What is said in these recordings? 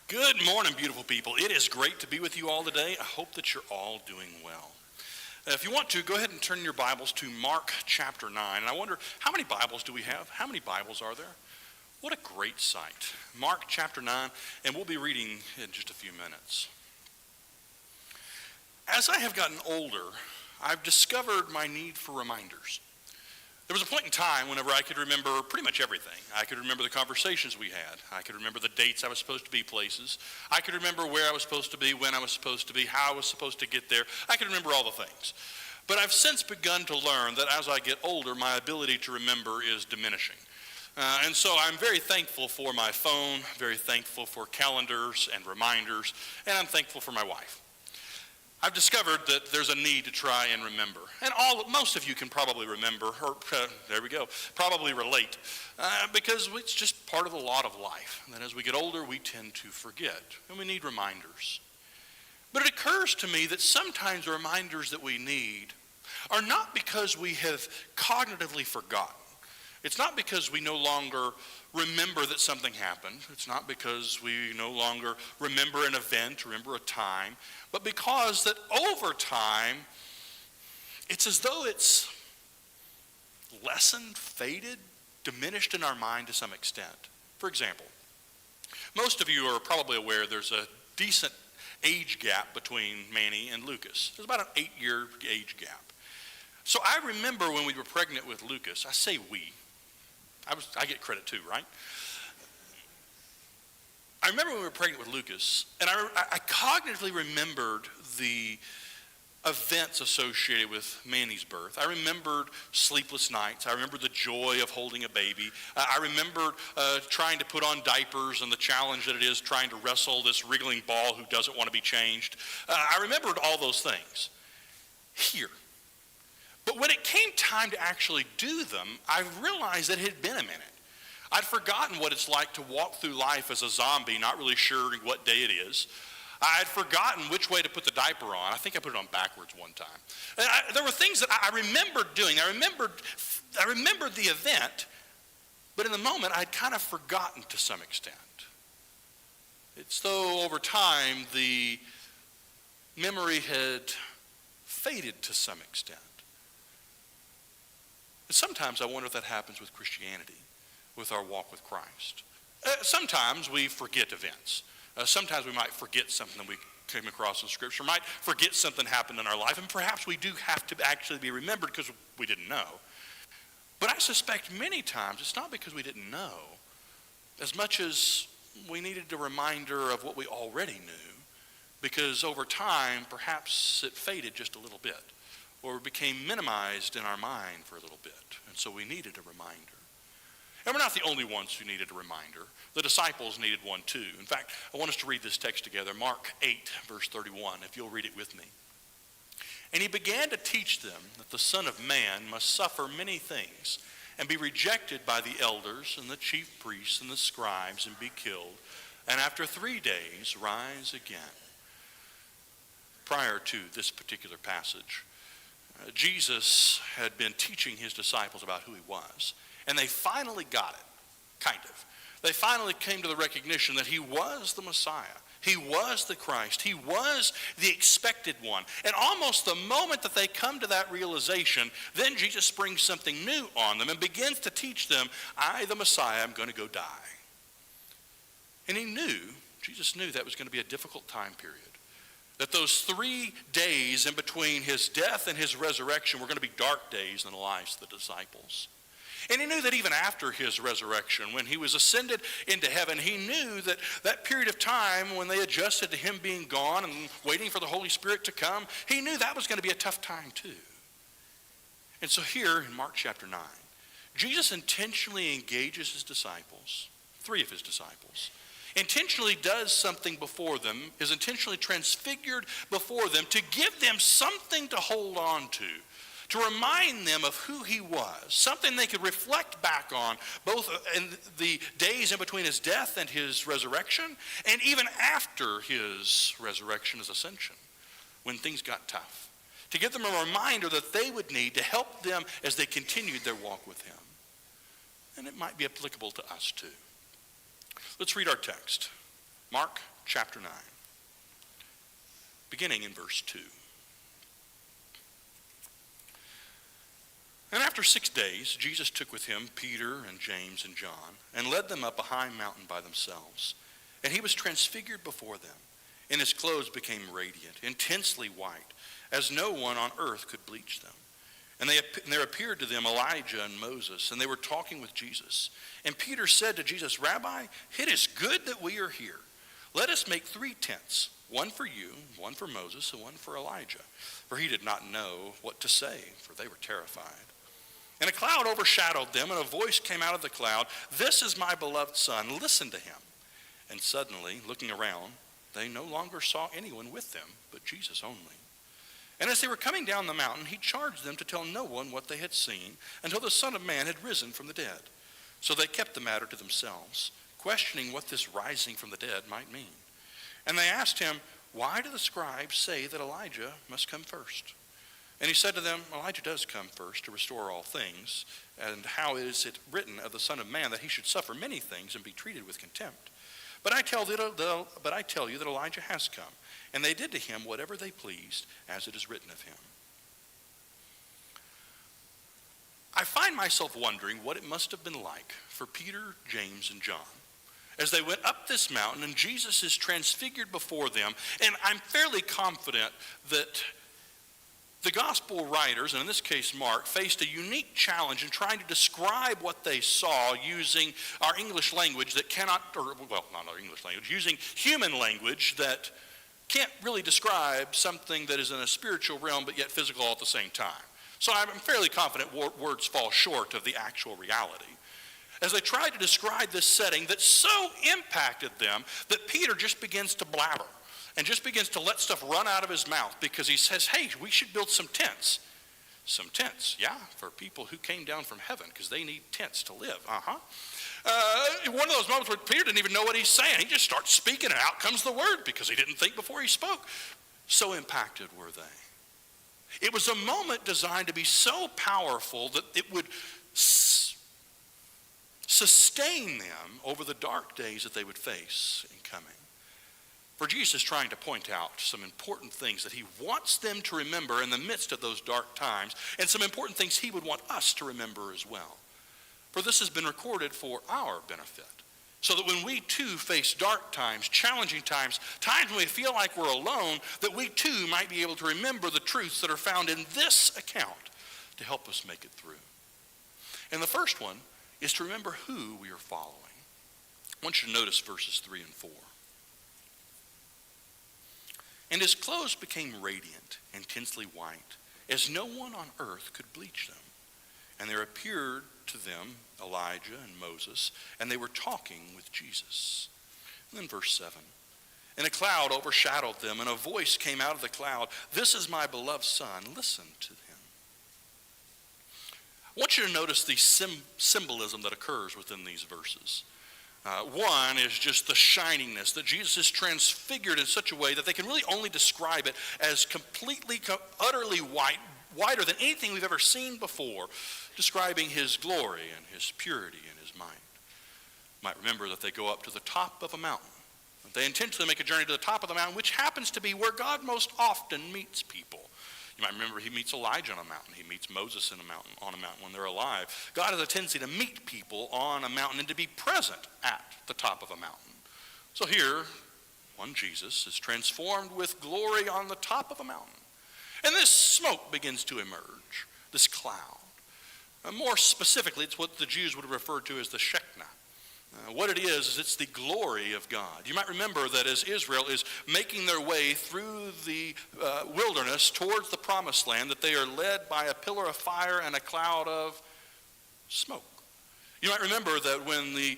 Good morning, beautiful people. It is great to be with you all today. I hope that you're all doing well. If you want to, go ahead and turn your Bibles to Mark chapter 9. And I wonder, how many Bibles do we have? How many Bibles are there? What a great sight. Mark chapter 9, and we'll be reading in just a few minutes. As I have gotten older, I've discovered my need for reminders. There was a point in time whenever I could remember pretty much everything. I could remember the conversations we had. I could remember the dates I was supposed to be places. I could remember where I was supposed to be, when I was supposed to be, how I was supposed to get there. I could remember all the things. But I've since begun to learn that as I get older, my ability to remember is diminishing. And so I'm very thankful for my phone, very thankful for calendars and reminders, and I'm thankful for my wife. I've discovered that there's a need to try and remember. And most of you can probably remember, or probably relate, because it's just part of the lot of life. And then as we get older, we tend to forget, and we need reminders. But it occurs to me that sometimes the reminders that we need are not because we have cognitively forgotten. It's not because we no longer remember that something happened. It's not because we no longer remember an event, remember a time, but because that over time, it's as though it's lessened, faded, diminished in our mind to some extent. For example, most of you are probably aware there's a decent age gap between Manny and Lucas. There's about an 8-year age gap. So I remember when we were pregnant with Lucas, I say we. I get credit too, right? I remember when we were pregnant with Lucas, and I cognitively remembered the events associated with Manny's birth. I remembered sleepless nights. I remembered the joy of holding a baby. I remembered trying to put on diapers and the challenge that it is trying to wrestle this wriggling ball who doesn't want to be changed. I remembered all those things here. But when it came time to actually do them, I realized that it had been a minute. I'd forgotten what it's like to walk through life as a zombie, not really sure what day it is. I had forgotten which way to put the diaper on. I think I put it on backwards one time. And there were things that I remembered doing. I remembered the event, but in the moment, I'd kind of forgotten to some extent. It's though over time, the memory had faded to some extent. And sometimes I wonder if that happens with Christianity, with our walk with Christ. Sometimes we forget events. Sometimes we might forget something that we came across in Scripture, might forget something happened in our life, and perhaps we do have to actually be remembered because we didn't know. But I suspect many times it's not because we didn't know, as much as we needed a reminder of what we already knew, because over time, perhaps it faded just a little bit, or became minimized in our mind for a little bit, and so we needed a reminder. And we're not the only ones who needed a reminder. The disciples needed one too. In fact, I want us to read this text together, Mark 8, verse 31, if you'll read it with me. And he began to teach them that the Son of Man must suffer many things and be rejected by the elders and the chief priests and the scribes and be killed, and after 3 days rise again. Prior to this particular passage, Jesus had been teaching his disciples about who he was. And they finally got it, kind of. They finally came to the recognition that he was the Messiah. He was the Christ. He was the expected one. And almost the moment that they come to that realization, then Jesus springs something new on them and begins to teach them, I, the Messiah, am going to go die. And Jesus knew that was going to be a difficult time period. That those 3 days in between his death and his resurrection were going to be dark days in the lives of the disciples. And he knew that even after his resurrection, when he was ascended into heaven, he knew that that period of time when they adjusted to him being gone and waiting for the Holy Spirit to come, he knew that was going to be a tough time too. And so here in Mark chapter 9, Jesus intentionally engages his disciples, 3 of his disciples, intentionally does something before them, is intentionally transfigured before them to give them something to hold on to remind them of who he was, something they could reflect back on, both in the days in between his death and his resurrection, and even after his resurrection, his ascension, when things got tough, to give them a reminder that they would need to help them as they continued their walk with him. And it might be applicable to us too. Let's read our text. Mark chapter 9, beginning in verse 2. And after 6 days, Jesus took with him Peter and James and John and led them up a high mountain by themselves. And he was transfigured before them, and his clothes became radiant, intensely white, as no one on earth could bleach them. And there appeared to them Elijah and Moses, and they were talking with Jesus. And Peter said to Jesus, "Rabbi, it is good that we are here. Let us make 3 tents, one for you, one for Moses, and one for Elijah." For he did not know what to say, for they were terrified. And a cloud overshadowed them, and a voice came out of the cloud, "This is my beloved Son, listen to him." And suddenly, looking around, they no longer saw anyone with them, but Jesus only. And as they were coming down the mountain, he charged them to tell no one what they had seen until the Son of Man had risen from the dead. So they kept the matter to themselves, questioning what this rising from the dead might mean. And they asked him, "Why do the scribes say that Elijah must come first?" And he said to them, "Elijah does come first to restore all things. And how is it written of the Son of Man that he should suffer many things and be treated with contempt? But I tell you that Elijah has come, and they did to him whatever they pleased, as it is written of him." I find myself wondering what it must have been like for Peter, James, and John as they went up this mountain and Jesus is transfigured before them. And I'm fairly confident that the gospel writers, and in this case Mark, faced a unique challenge in trying to describe what they saw using our English language that cannot, not our English language, using human language that can't really describe something that is in a spiritual realm but yet physical all at the same time. So I'm fairly confident words fall short of the actual reality. As they tried to describe this setting that so impacted them that Peter just begins to blabber and just begins to let stuff run out of his mouth because he says, "Hey, we should build some tents." Some tents, yeah, for people who came down from heaven because they need tents to live. One of those moments where Peter didn't even know what he's saying. He just starts speaking and out comes the word because he didn't think before he spoke. So impacted were they. It was a moment designed to be so powerful that it would sustain them over the dark days that they would face in coming. For Jesus is trying to point out some important things that he wants them to remember in the midst of those dark times, and some important things he would want us to remember as well. For this has been recorded for our benefit, so that when we too face dark times, challenging times, times when we feel like we're alone, that we too might be able to remember the truths that are found in this account to help us make it through. And the first one is to remember who we are following. I want you to notice verses 3 and 4. And his clothes became radiant, intensely white, as no one on earth could bleach them. And there appeared to them Elijah and Moses, and they were talking with Jesus. And then verse 7. And a cloud overshadowed them, and a voice came out of the cloud, "This is my beloved Son, listen to him." I want you to notice the symbolism that occurs within these verses. One is just the shininess, that Jesus is transfigured in such a way that they can really only describe it as completely, utterly white, whiter than anything we've ever seen before, describing his glory and his purity and his might. You might remember that they go up to the top of a mountain. They intentionally make a journey to the top of the mountain, which happens to be where God most often meets people. You might remember he meets Elijah on a mountain. He meets Moses on a mountain when they're alive. God has a tendency to meet people on a mountain and to be present at the top of a mountain. So here, one Jesus is transformed with glory on the top of a mountain. And this smoke begins to emerge, this cloud. More specifically, it's what the Jews would refer to as the Shekinah. What it is it's the glory of God. You might remember that as Israel is making their way through the wilderness towards the promised land, that they are led by a pillar of fire and a cloud of smoke. You might remember that when the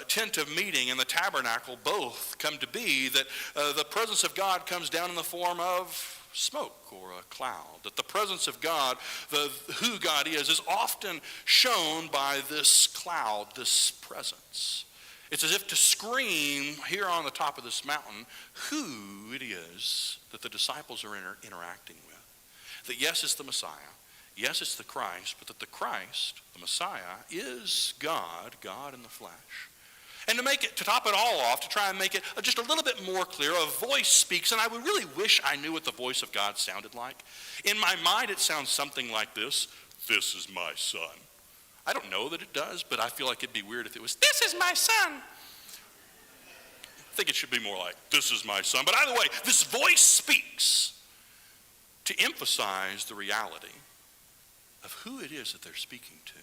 tent of meeting and the tabernacle both come to be, that the presence of God comes down in the form of smoke or a cloud. That the presence of God, who God is often shown by this cloud, this presence. It's as if to scream here on the top of this mountain who it is that the disciples are interacting with. That yes, it's the Messiah. Yes, it's the Christ, but that the Christ, the Messiah, is God, God in the flesh. And to top it all off, to try and make it just a little bit more clear, a voice speaks, and I would really wish I knew what the voice of God sounded like. In my mind, it sounds something like this: "This is my son." I don't know that it does, but I feel like it'd be weird if it was, "This is my son." I think it should be more like, "This is my son." But either way, this voice speaks to emphasize the reality of who it is that they're speaking to,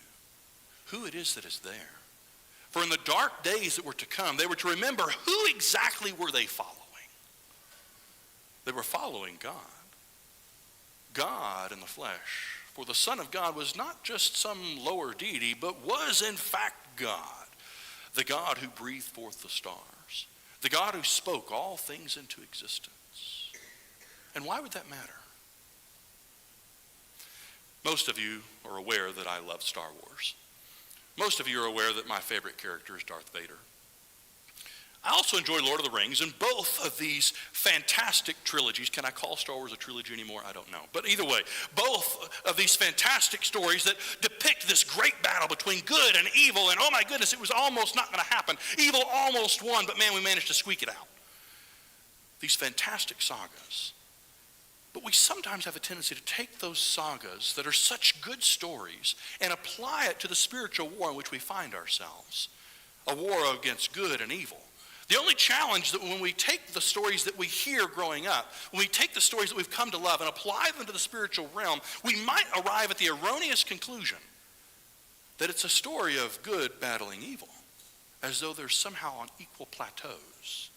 who it is that is there. For in the dark days that were to come, they were to remember who exactly were they following. They were following God. God in the flesh. For the Son of God was not just some lower deity, but was in fact God. The God who breathed forth the stars. The God who spoke all things into existence. And why would that matter? Most of you are aware that I love Star Wars. Most of you are aware that my favorite character is Darth Vader. I also enjoy Lord of the Rings, and both of these fantastic trilogies — can I call Star Wars a trilogy anymore? I don't know. But either way, both of these fantastic stories that depict this great battle between good and evil, and oh my goodness, it was almost not going to happen. Evil almost won, but man, we managed to squeak it out. These fantastic sagas. But we sometimes have a tendency to take those sagas that are such good stories and apply it to the spiritual war in which we find ourselves. A war against good and evil. The only challenge that when we take the stories that we hear growing up, when we take the stories that we've come to love and apply them to the spiritual realm, we might arrive at the erroneous conclusion that it's a story of good battling evil, as though they're somehow on equal plateaus.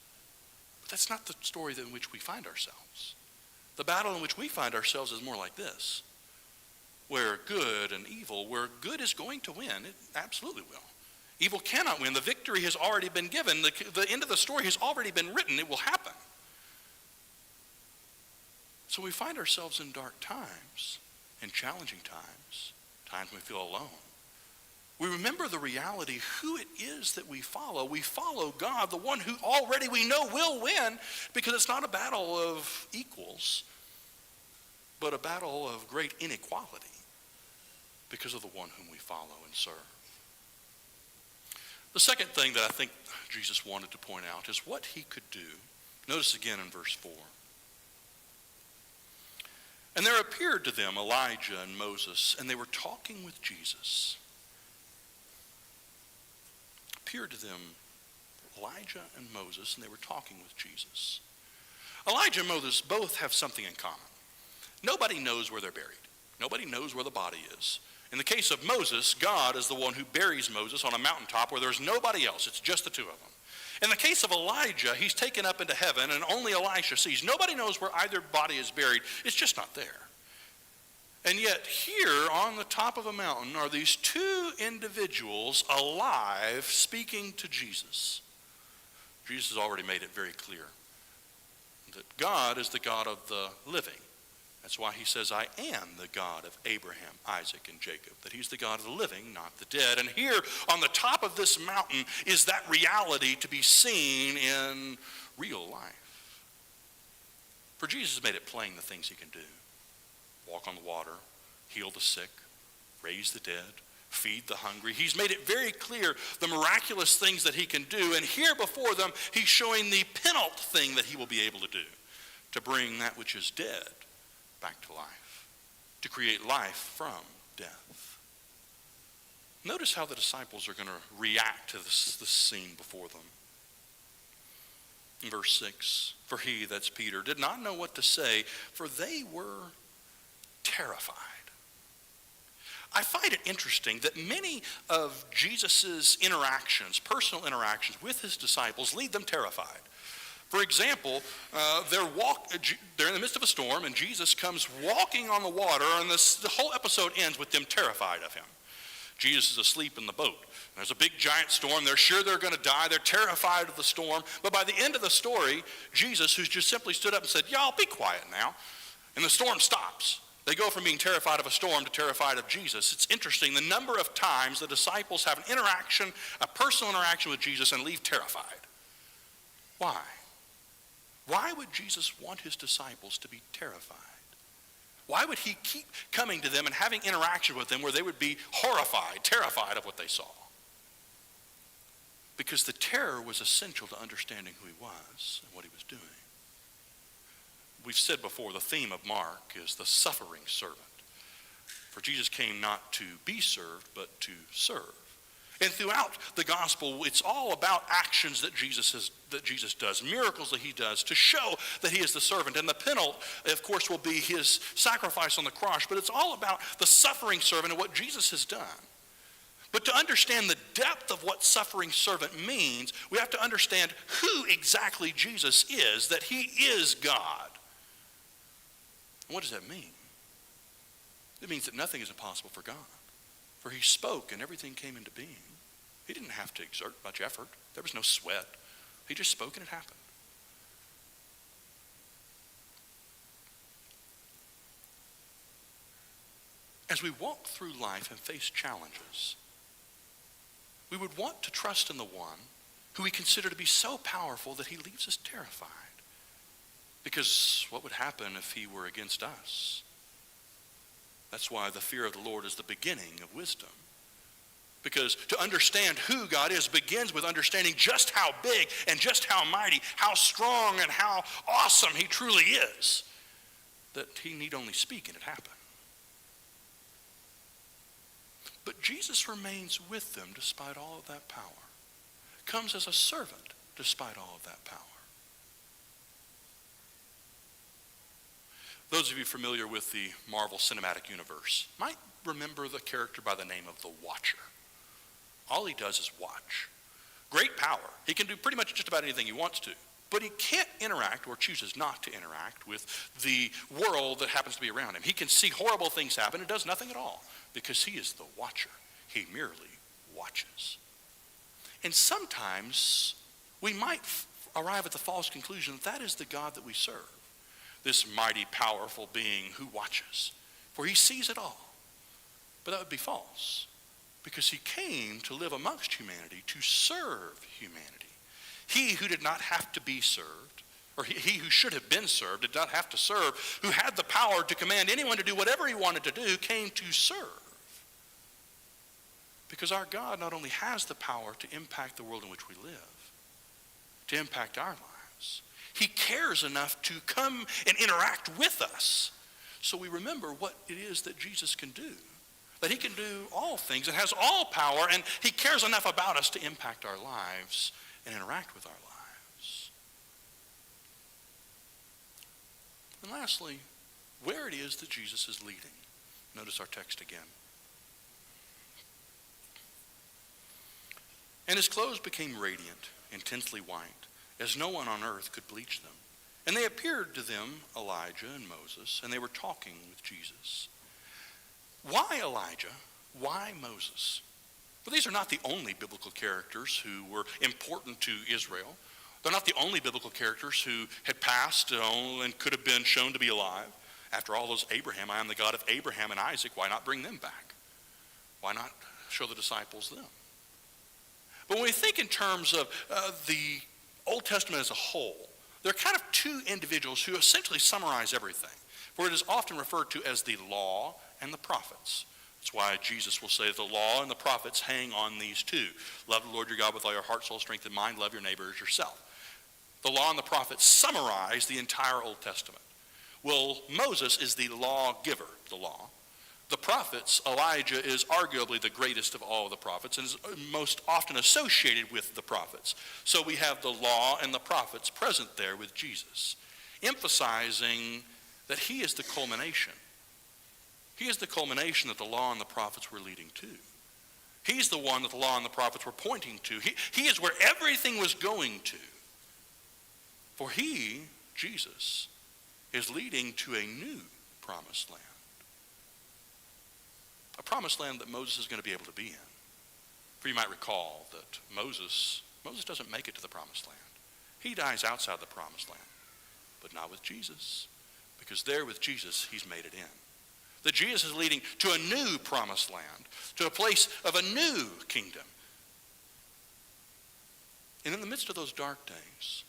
But that's not the story in which we find ourselves. The battle in which we find ourselves is more like this, where good and evil, where good is going to win, it absolutely will. Evil cannot win. The victory has already been given. The end of the story has already been written. It will happen. So we find ourselves in dark times, in challenging times, times when we feel alone. We remember the reality, who it is that we follow. We follow God, the one who already we know will win, because it's not a battle of equals, but a battle of great inequality because of the one whom we follow and serve. The second thing that I think Jesus wanted to point out is what he could do. Notice again in verse 4. And there appeared to them Elijah and Moses, and they were talking with Jesus. Appeared to them Elijah and Moses, and they were talking with Jesus. Elijah and Moses both have something in common. Nobody knows where they're buried. Nobody knows where the body is. In the case of Moses, God is the one who buries Moses on a mountaintop where there's nobody else. It's just the two of them. In the case of Elijah, he's taken up into heaven, and only Elisha sees. Nobody knows where either body is buried. It's just not there. And yet here on the top of a mountain are these two individuals alive speaking to Jesus. Jesus has already made it very clear that God is the God of the living. That's why he says, I am the God of Abraham, Isaac, and Jacob. That he's the God of the living, not the dead. And here on the top of this mountain is that reality to be seen in real life. For Jesus has made it plain the things he can do. Walk on the water, heal the sick, raise the dead, feed the hungry. He's made it very clear the miraculous things that he can do. And here before them, he's showing the penultimate thing that he will be able to do, to bring that which is dead back to life, to create life from death. Notice how the disciples are going to react to this scene before them. In verse 6, for he, that's Peter, did not know what to say, for they were terrified. I find it interesting that many of Jesus' interactions, personal interactions with his disciples, lead them terrified. For example, they're in the midst of a storm, and Jesus comes walking on the water, and the whole episode ends with them terrified of him. Jesus is asleep in the boat. There's a big giant storm. They're sure they're going to die. They're terrified of the storm. But by the end of the story, Jesus, who's just simply stood up and said, y'all be quiet now, and the storm stops. They go from being terrified of a storm to terrified of Jesus. It's interesting the number of times the disciples have an interaction, a personal interaction with Jesus, and leave terrified. Why? Why would Jesus want his disciples to be terrified? Why would he keep coming to them and having interaction with them where they would be horrified, terrified of what they saw? Because the terror was essential to understanding who he was and what he was doing. We've said before, the theme of Mark is the suffering servant. For Jesus came not to be served, but to serve. And throughout the gospel, it's all about actions that Jesus does, miracles that he does to show that he is the servant. And the penalty, of course, will be his sacrifice on the cross. But it's all about the suffering servant and what Jesus has done. But to understand the depth of what suffering servant means, we have to understand who exactly Jesus is, that he is God. And what does that mean? It means that nothing is impossible for God. For he spoke and everything came into being. He didn't have to exert much effort. There was no sweat. He just spoke and it happened. As we walk through life and face challenges, we would want to trust in the one who we consider to be so powerful that he leaves us terrified. Because what would happen if he were against us? That's why the fear of the Lord is the beginning of wisdom. Because to understand who God is begins with understanding just how big and just how mighty, how strong and how awesome he truly is. That he need only speak and it happen. But Jesus remains with them despite all of that power. Comes as a servant despite all of that power. Those of you familiar with the Marvel Cinematic Universe might remember the character by the name of the Watcher. All he does is watch. Great power. He can do pretty much just about anything he wants to. But he can't interact or chooses not to interact with the world that happens to be around him. He can see horrible things happen and does nothing at all because he is the watcher. He merely watches. And sometimes we might arrive at the false conclusion that that is the God that we serve. This mighty, powerful being who watches. For he sees it all. But that would be false. Because he came to live amongst humanity, to serve humanity. He who did not have to be served, or he who should have been served, did not have to serve, who had the power to command anyone to do whatever he wanted to do, came to serve. Because our God not only has the power to impact the world in which we live, to impact our lives, he cares enough to come and interact with us. So we remember what it is that Jesus can do. That he can do all things and has all power, and he cares enough about us to impact our lives and interact with our lives. And lastly, where it is that Jesus is leading. Notice our text again. And his clothes became radiant, intensely white, as no one on earth could bleach them. And they appeared to them, Elijah and Moses, and they were talking with Jesus. Why Elijah? Why Moses? Well, these are not the only biblical characters who were important to Israel. They're not the only biblical characters who had passed and could have been shown to be alive. After all, those Abraham, I am the God of Abraham and Isaac, why not bring them back? Why not show the disciples them? But when we think in terms of the Old Testament as a whole, there are kind of two individuals who essentially summarize everything. For it is often referred to as the law and the prophets. That's why Jesus will say the law and the prophets hang on these two. Love the Lord your God with all your heart, soul, strength, and mind. Love your neighbor as yourself. The law and the prophets summarize the entire Old Testament. Well, Moses is the lawgiver, the law. The prophets, Elijah is arguably the greatest of all the prophets and is most often associated with the prophets. So we have the law and the prophets present there with Jesus, emphasizing that he is the culmination. He is the culmination that the law and the prophets were leading to. He's the one that the law and the prophets were pointing to. He is where everything was going to. For he, Jesus, is leading to a new promised land. A promised land that Moses is going to be able to be in. For you might recall that Moses doesn't make it to the promised land. He dies outside the promised land, but not with Jesus. Because there with Jesus, he's made it in. That Jesus is leading to a new promised land, to a place of a new kingdom. And in the midst of those dark days,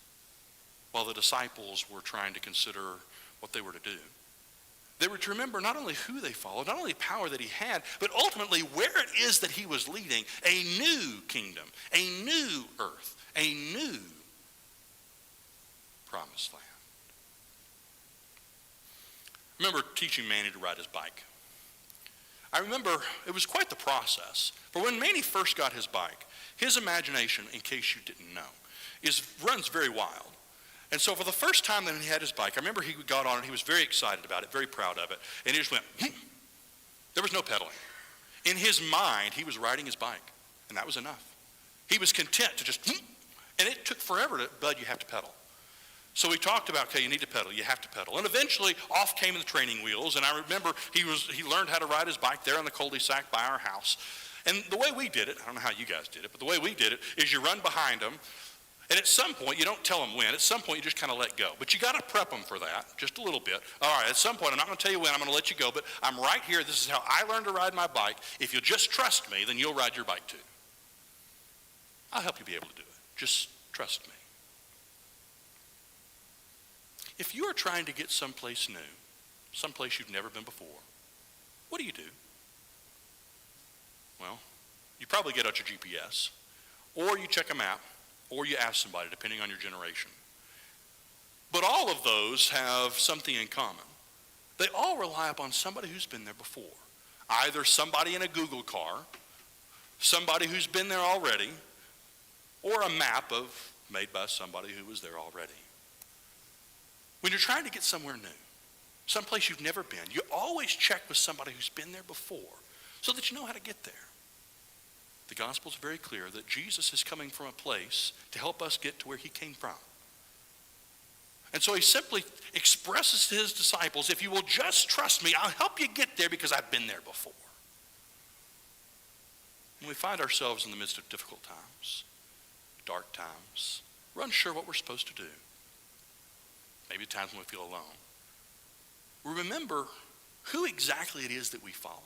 while the disciples were trying to consider what they were to do, They were to remember not only who they followed, not only the power that he had, but ultimately where it is that he was leading a new kingdom, a new earth, a new promised land. I remember teaching Manny to ride his bike. I remember it was quite the process. For when Manny first got his bike, his imagination, in case you didn't know, runs very wild. And so for the first time that he had his bike, I remember he got on it, he was very excited about it, very proud of it, and he just went, There was no pedaling. In his mind, he was riding his bike, and that was enough. He was content to just, and it took forever to, Bud, you have to pedal. So we talked about, okay, you need to pedal, you have to pedal. And eventually, off came the training wheels, and I remember he learned how to ride his bike there on the cul-de-sac by our house. And the way we did it, I don't know how you guys did it, but the way we did it is you run behind them, and at some point, you don't tell them when. At some point, you just kind of let go. But you got to prep them for that, just a little bit. All right, at some point, I'm not going to tell you when. I'm going to let you go, but I'm right here. This is how I learned to ride my bike. If you'll just trust me, then you'll ride your bike too. I'll help you be able to do it. Just trust me. If you are trying to get someplace new, someplace you've never been before, what do? Well, you probably get out your GPS, or you check a map, or you ask somebody, depending on your generation. But all of those have something in common. They all rely upon somebody who's been there before. Either somebody in a Google car, somebody who's been there already, or a map made by somebody who was there already. When you're trying to get somewhere new, someplace you've never been, you always check with somebody who's been there before so that you know how to get there. The gospel is very clear that Jesus is coming from a place to help us get to where he came from. And so he simply expresses to his disciples, if you will just trust me, I'll help you get there because I've been there before. When we find ourselves in the midst of difficult times, dark times, we're unsure what we're supposed to do. Maybe times when we feel alone. We remember who exactly it is that we follow.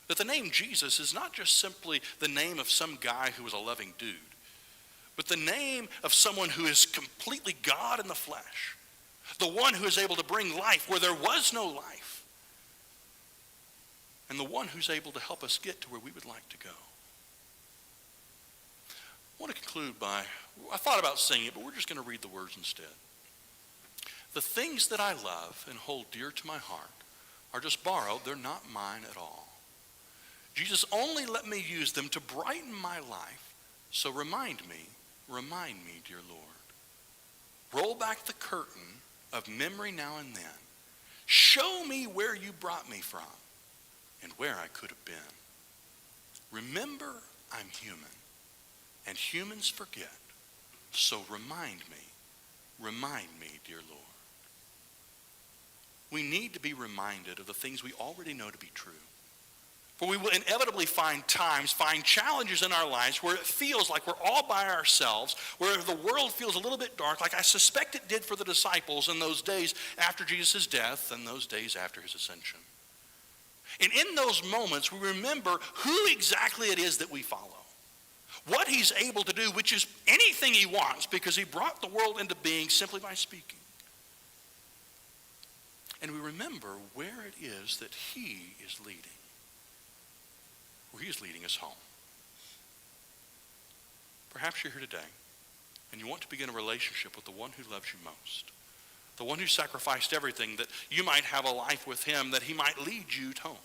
That the name Jesus is not just simply the name of some guy who was a loving dude, but the name of someone who is completely God in the flesh. The one who is able to bring life where there was no life. And the one who's able to help us get to where we would like to go. I want to conclude by, I thought about singing it, but we're just going to read the words instead. The things that I love and hold dear to my heart are just borrowed. They're not mine at all. Jesus only let me use them to brighten my life. So remind me, dear Lord. Roll back the curtain of memory now and then. Show me where you brought me from and where I could have been. Remember, I'm human, and humans forget. So remind me, dear Lord. We need to be reminded of the things we already know to be true. For we will inevitably find challenges in our lives where it feels like we're all by ourselves, where the world feels a little bit dark, like I suspect it did for the disciples in those days after Jesus' death and those days after his ascension. And in those moments, we remember who exactly it is that we follow. What he's able to do, which is anything he wants, because he brought the world into being simply by speaking. And we remember where it is that he is leading. Where he is leading us home. Perhaps you're here today and you want to begin a relationship with the one who loves you most. The one who sacrificed everything that you might have a life with him, that he might lead you home.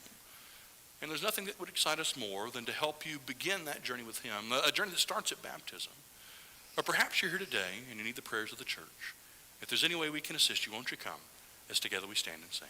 And there's nothing that would excite us more than to help you begin that journey with him, a journey that starts at baptism. Or perhaps you're here today and you need the prayers of the church. If there's any way we can assist you, won't you come as together we stand and sing.